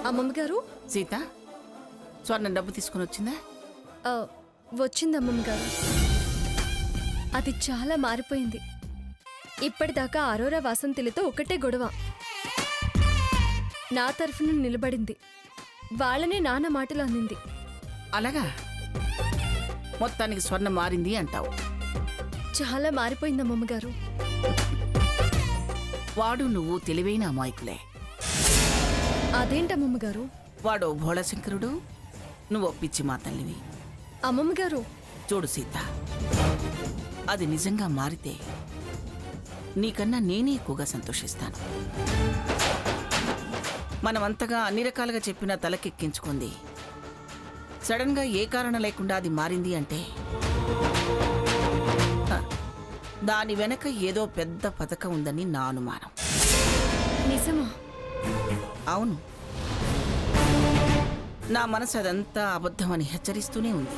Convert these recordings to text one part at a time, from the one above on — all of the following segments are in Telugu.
అమ్మమ్మ గారు. సీత, స్వర్ణం డబ్బు తీసుకుని వచ్చిందా? వచ్చింది అమ్మమ్మ గారు. అది చాలా మారిపోయింది. ఇప్పటిదాకా అరోరా వాసంతిలతో ఒకటే గొడవ. నా తరఫున నిలబడింది. వాళ్ళనే నాన్న మాటలు అందింది. అలాగా? మొత్తానికి స్వర్ణం మారింది అంటావు? చాలా మారిపోయింది అమ్మమ్మ గారు. వాడు నువ్వు తెలివైన అమాయకులే. అదేంటమ్మమ్మ గారు? వాడు భోళశంకరుడు, నువ్వు పిచ్చి మా తల్లివి. అమ్మమ్మ గారు చూడు సీత, అది నిజంగా మారితే నీకన్నా నేనే ఎక్కువగా సంతోషిస్తాను. మనమంతగా అన్ని రకాలుగా చెప్పినా తలకెక్కించుకుంది సడన్ గా ఏ కారణం లేకుండా అది మారింది అంటే దాని వెనక ఏదో పెద్ద పథకం ఉందని నా అనుమానం. నిజమా? అవును, నా మనసు అదంతా అబద్ధమని హెచ్చరిస్తూనే ఉంది.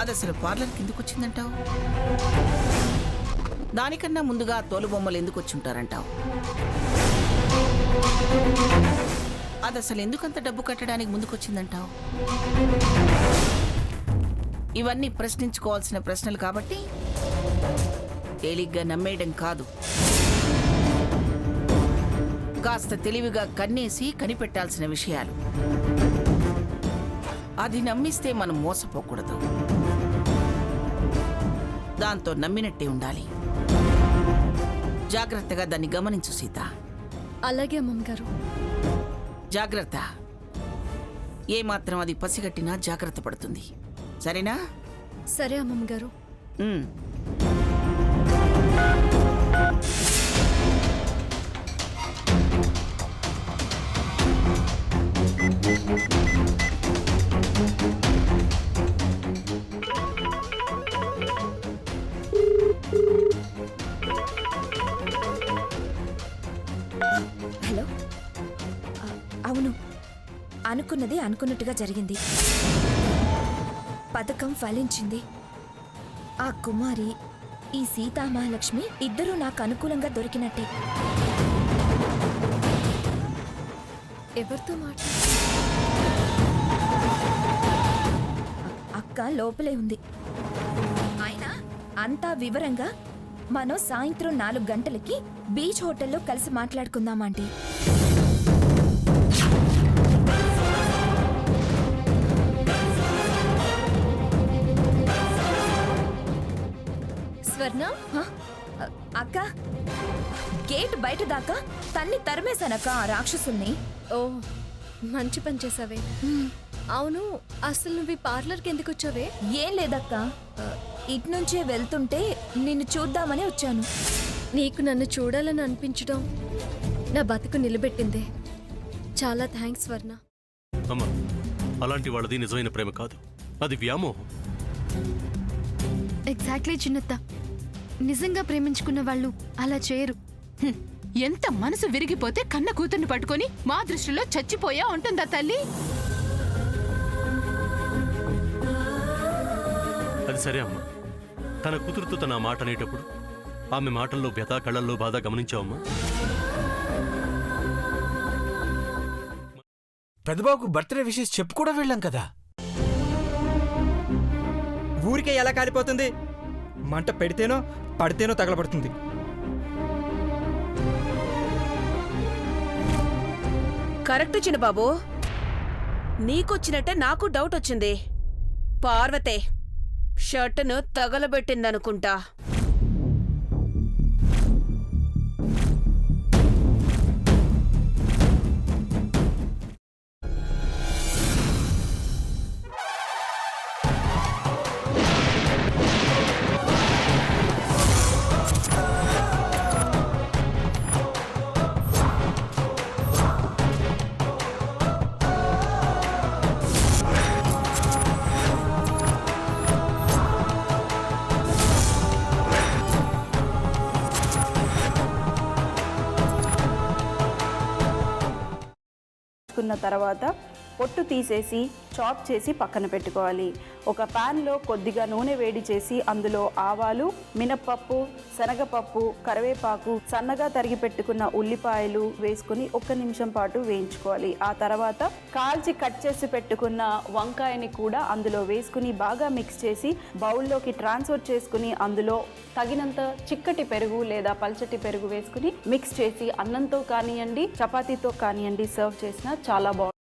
అది అసలు పార్లర్కి ఎందుకు వచ్చిందంటావు? దానికన్నా ముందుగా తోలుబొమ్మలు ఎందుకు వచ్చుంటారంటావు? అది అసలు ఎందుకంత డబ్బు కట్టడానికి ముందుకొచ్చిందంటావు? ఇవన్నీ ప్రశ్నించుకోవాల్సిన ప్రశ్నలు కాబట్టి తేలిగ్గా నమ్మేయడం కాదు, కాస్త తెలివిగా కన్నేసి కనిపెట్టాల్సిన విషయాలు. అది నమ్మిస్తే మనం మోసపోకూడదు, దాంతో నమ్మినట్టే ఉండాలి. జాగ్రత్తగా దాన్ని గమనించు సీత. అలాగే అమ్మమ్మ గారు. జాగ్రత్త. ఏమాత్రం అది పసిగట్టినా జాగ్రత్త పడుతుంది, సరేనా? సరే అమ్మమ్మ గారు. హలో. అవును, అనుకున్నది అనుకున్నట్టుగా జరిగింది. పథకం ఫలించింది. ఆ కుమారి, ఈ సీతామహాలక్ష్మి ఇద్దరూ నాకు అనుకూలంగా దొరికినట్టే. ఎవరితో మాట? అక్క లోపలే ఉంది. అయినా అంతా వివరంగా మనం సాయంత్రం 4 గంటలకి బీచ్ హోటల్లో కలిసి మాట్లాడుకుందామంటే. స్వర్ణ, అక్క, గేట్ బయట దాకా తన్ని తరిమేశానక్క ఆ రాక్షసుల్ని. ఓ మంచి పని చేసావే. అవును, అసలు నువ్వు ఈ పార్లర్కి ఎందుకు వచ్చావే? ఏం లేదక్క, ఇట్నుంచే వెళ్తుంటే నిన్ను చూద్దామని వచ్చాను. నీకు నన్ను చూడాలని అనిపించడం నా బతుకు నిలబెట్టిందే. చాలా థ్యాంక్స్ స్వర్ణ. అమ్మా, అలాంటి వాళ్ళది నిజమైన ప్రేమ కాదు, అది వ్యామోహం. ఎగ్జాక్ట్లీ చిన్నత్త, నిజంగా ప్రేమించుకున్న వాళ్ళు అలా చేయరు. ఎంత మనసు విరిగిపోతే కన్న కూతుర్ని పట్టుకొని మా దృష్టిలో చచ్చిపోయా ఉంటుందా తల్లి? అది సరే అమ్మా, తన కూతురుతో తన మాట అనేటప్పుడు ఆమె మాటల్లో వ్యథ, కళ్ళల్లో బాధ గమనించావమ్మా? పెద్దబాబుకు బర్త్డే విషెస్ చెప్పు కూడా వెళ్ళాం కదా. ఊరికే ఎలా కాలిపోతుంది? మంట పెడితేనో పడితేనో తగలబడుతుంది. కరెక్ట్ చిన్నబాబు, నీకొచ్చినట్టే నాకు డౌట్ వచ్చింది. పార్వతే షర్టును తగలబెట్టిందనుకుంటా. తర్వాత పొట్టు తీసేసి చాప్ చేసి పక్కన పెట్టుకోవాలి. ఒక ప్యాన్లో కొద్దిగా నూనె వేడి చేసి అందులో ఆవాలు, మినప్పప్పు, శనగపప్పు, కరివేపాకు, సన్నగా తరిగి పెట్టుకున్న ఉల్లిపాయలు వేసుకుని 1 నిమిషం పాటు వేయించుకోవాలి. ఆ తర్వాత కాల్చి కట్ చేసి పెట్టుకున్న వంకాయని కూడా అందులో వేసుకుని బాగా మిక్స్ చేసి బౌల్లోకి ట్రాన్స్ఫర్ చేసుకుని అందులో తగినంత చిక్కటి పెరుగు లేదా పల్చటి పెరుగు వేసుకుని మిక్స్ చేసి అన్నంతో కానివ్వండి, చపాతీతో కానివ్వండి సర్వ్ చేసినా చాలా బాగుంటుంది.